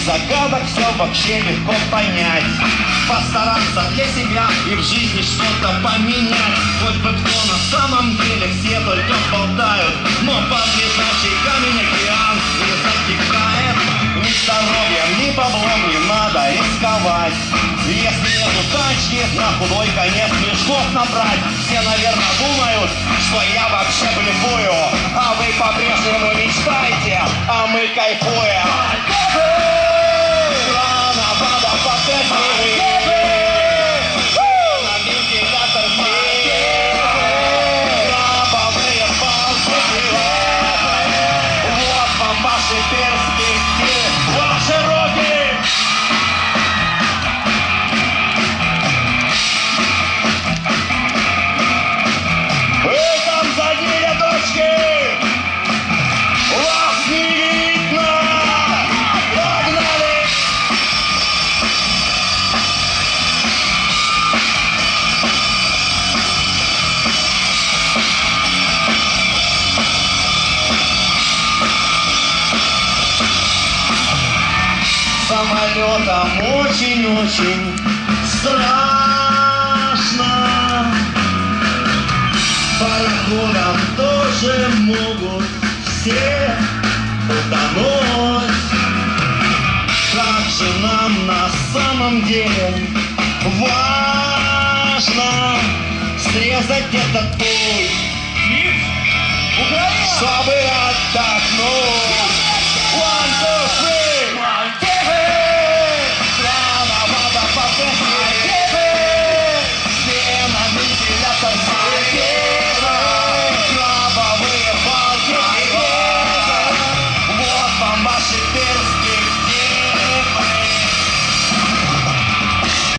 загадок все вообще легко понять. Постараться для себя и в жизни что-то поменять. Хоть бы кто на самом деле, все только болтают, но под лежачий камень океан не затекает. Ни здоровьем, ни баблом не надо рисковать. Если нету тачки, на худой конец мешков набрать. Все, наверное, думают, что я вообще блефую, а вы по-прежнему мечтаете, а мы кайфуем. Рано вода покатили. На вентилятор сели. Лаповые палки. Вот вам ваши перспективы, ваши роки. Самолетом очень-очень страшно. Пароходом тоже могут все утонуть. Как же нам на самом деле важно срезать этот путь, чтобы